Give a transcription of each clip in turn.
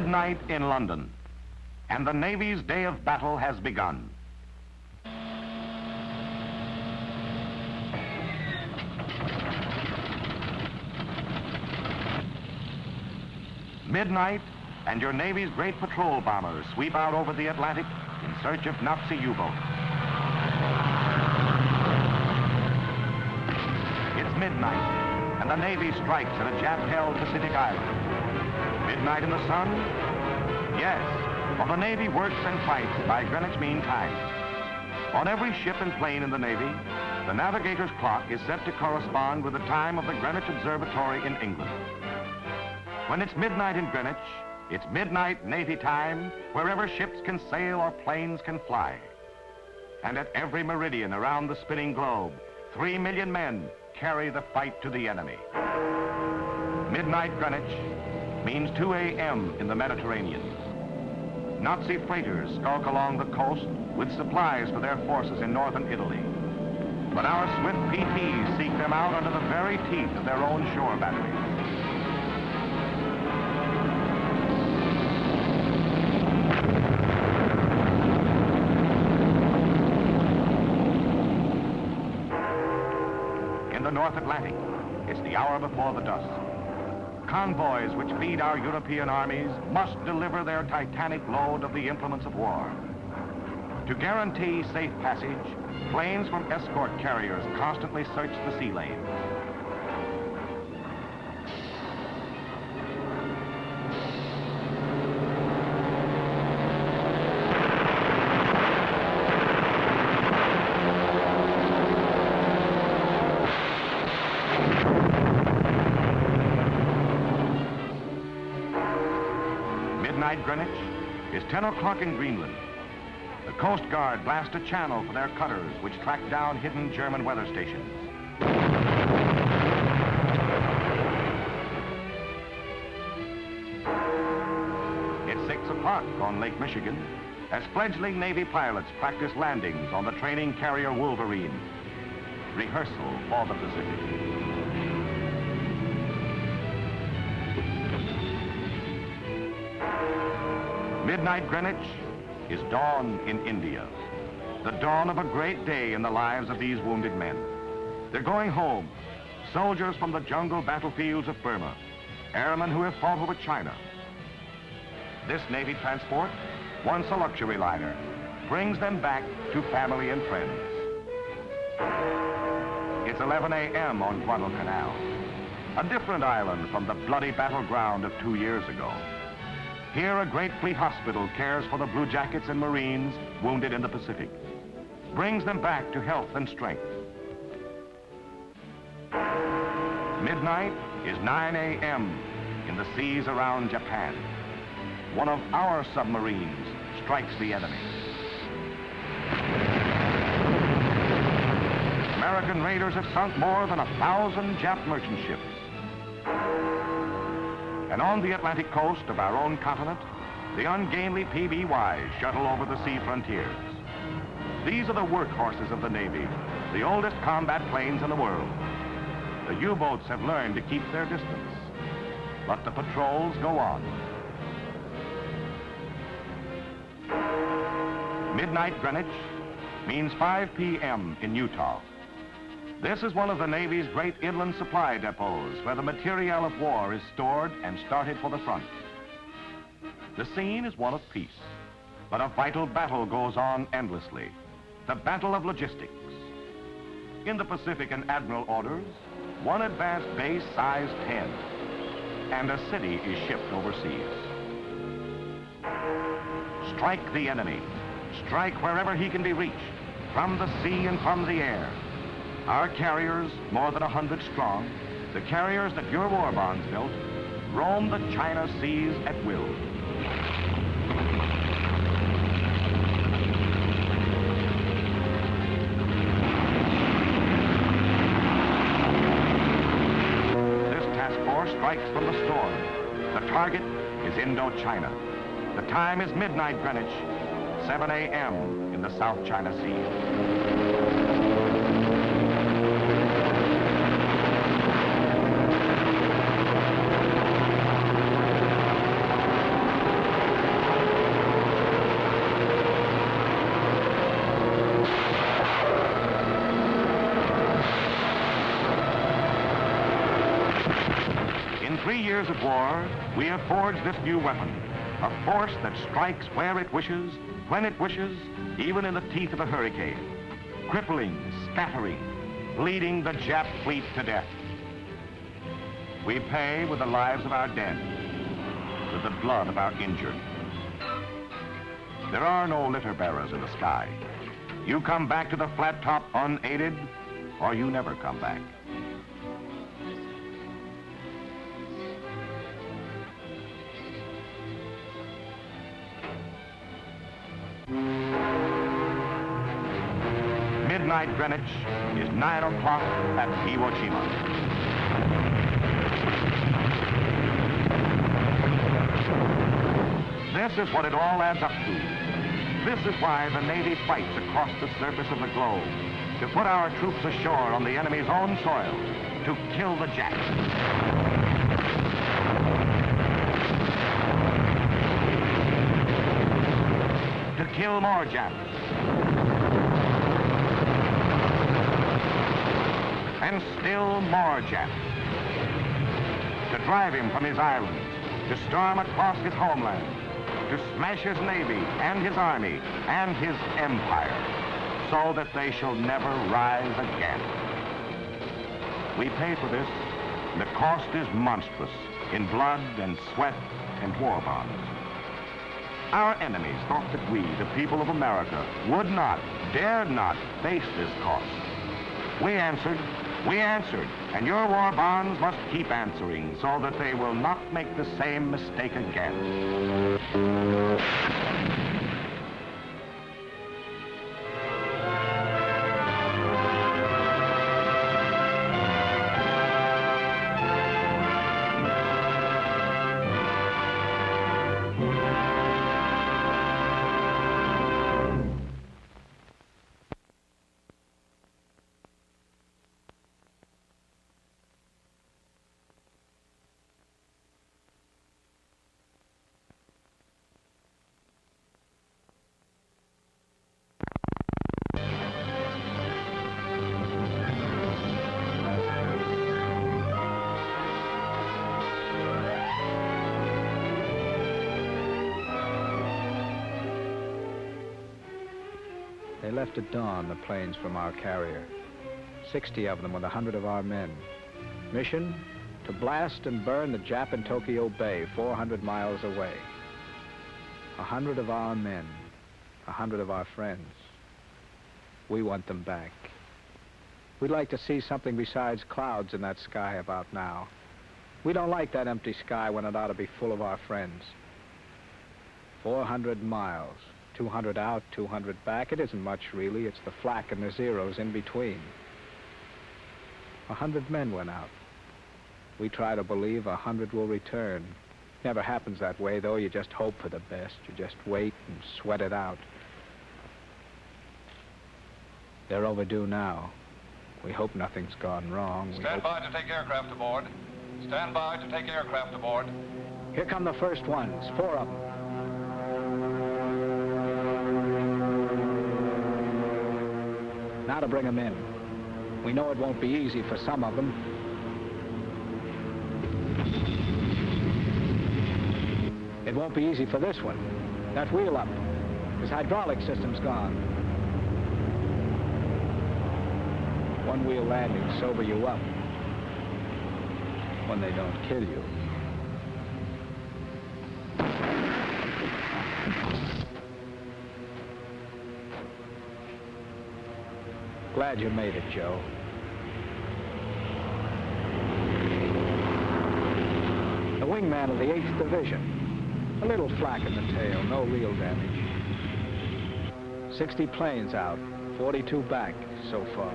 midnight in London, and the Navy's day of battle has begun. Midnight, and your Navy's great patrol bombers sweep out over the Atlantic in search of Nazi U-boats. It's midnight, and the Navy strikes at a Jap-held Pacific island. Midnight in the sun? Yes, for the Navy works and fights by Greenwich Mean Time. On every ship and plane in the Navy, the navigator's clock is set to correspond with the time of the Greenwich Observatory in England. When it's midnight in Greenwich, it's midnight Navy time wherever ships can sail or planes can fly. And at every meridian around the spinning globe, 3 million men carry the fight to the enemy. Midnight Greenwich means 2 a.m. in the Mediterranean. Nazi freighters skulk along the coast with supplies for their forces in northern Italy. But our swift PTs seek them out under the very teeth of their own shore batteries. In the North Atlantic, it's the hour before the dusk. Convoys which feed our European armies must deliver their titanic load of the implements of war. To guarantee safe passage, planes from escort carriers constantly search the sea lanes. Midnight Greenwich is 10 o'clock in Greenland. The Coast Guard blast a channel for their cutters, which track down hidden German weather stations. It's 6 o'clock on Lake Michigan as fledgling Navy pilots practice landings on the training carrier Wolverine. Rehearsal for the Pacific. Midnight Greenwich is dawn in India, the dawn of a great day in the lives of these wounded men. They're going home, soldiers from the jungle battlefields of Burma, airmen who have fought over China. This Navy transport, once a luxury liner, brings them back to family and friends. It's 11 a.m. on Guadalcanal, a different island from the bloody battleground of 2 years ago. Here, a great fleet hospital cares for the Blue Jackets and Marines wounded in the Pacific, brings them back to health and strength. Midnight is 9 a.m. in the seas around Japan. One of our submarines strikes the enemy. American raiders have sunk more than 1,000 Jap merchant ships. And on the Atlantic coast of our own continent, the ungainly PBYs shuttle over the sea frontiers. These are the workhorses of the Navy, the oldest combat planes in the world. The U-boats have learned to keep their distance, but the patrols go on. Midnight Greenwich means 5 p.m. in Utah. This is one of the Navy's great inland supply depots where the materiel of war is stored and started for the front. The scene is one of peace, but a vital battle goes on endlessly, the battle of logistics. In the Pacific and Admiral orders, one advanced base size 10, and a city is shipped overseas. Strike the enemy. Strike wherever he can be reached, from the sea and from the air. Our carriers, more than 100 strong, the carriers that your war bonds built, roam the China seas at will. This task force strikes from the storm. The target is Indochina. The time is midnight Greenwich, 7 a.m. in the South China Sea. 3 years of war, we have forged this new weapon, a force that strikes where it wishes, when it wishes, even in the teeth of a hurricane, crippling, scattering, bleeding the Jap fleet to death. We pay with the lives of our dead, with the blood of our injured. There are no litter bearers in the sky. You come back to the flat top unaided, or you never come back. Midnight Greenwich is 9 o'clock at Iwo Jima. This is what it all adds up to. This is why the Navy fights across the surface of the globe, to put our troops ashore on the enemy's own soil, to kill the Japs. To kill more Japs. And still more Japs. To drive him from his islands, to storm across his homeland, to smash his navy and his army and his empire, so that they shall never rise again. We pay for this. The cost is monstrous in blood and sweat and war bonds. Our enemies thought that we, the people of America, would not, dared not face this cost. We answered, and your war bonds must keep answering so that they will not make the same mistake again. They left at dawn, the planes from our carrier. 60 of them with 100 of our men. Mission? To blast and burn the Jap in Tokyo Bay, 400 miles away. 100 of our men, 100 of our friends. We want them back. We'd like to see something besides clouds in that sky about now. We don't like that empty sky when it ought to be full of our friends. 400 miles. 200 out, 200 back. It isn't much, really. It's the flak and the zeros in between. 100 men went out. We try to believe 100 will return. Never happens that way, though. You just hope for the best. You just wait and sweat it out. They're overdue now. We hope nothing's gone wrong. Stand by to take aircraft aboard. Stand by to take aircraft aboard. Here come the first ones, 4 of them. Now to bring them in. We know it won't be easy for some of them. It won't be easy for this one. That wheel up. His hydraulic system's gone. One wheel landings sober you up. When they don't kill you. Glad you made it, Joe. The wingman of the 8th Division. A little flak in the tail, no real damage. 60 planes out, 42 back so far.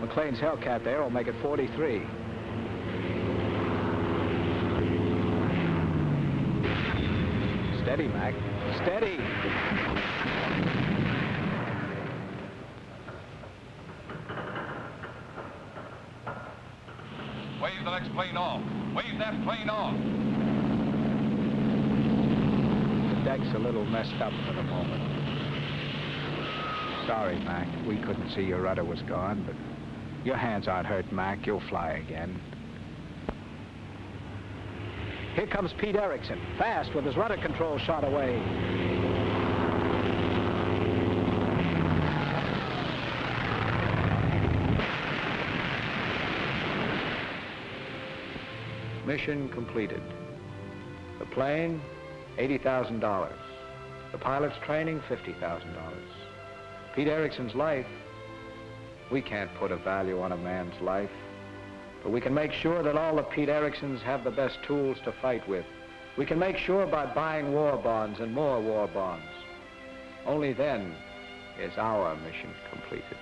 McLean's Hellcat there will make it 43. Steady, Mac. Steady! Wave the next plane off. Wave that plane off. The deck's a little messed up for the moment. Sorry, Mac. We couldn't see your rudder was gone, but your hands aren't hurt, Mac. You'll fly again. Here comes Pete Erickson, fast with his rudder control shot away. Mission completed. The plane, $80,000. The pilot's training, $50,000. Pete Erickson's life, we can't put a value on a man's life, but we can make sure that all the Pete Ericksons have the best tools to fight with. We can make sure by buying war bonds and more war bonds. Only then is our mission completed.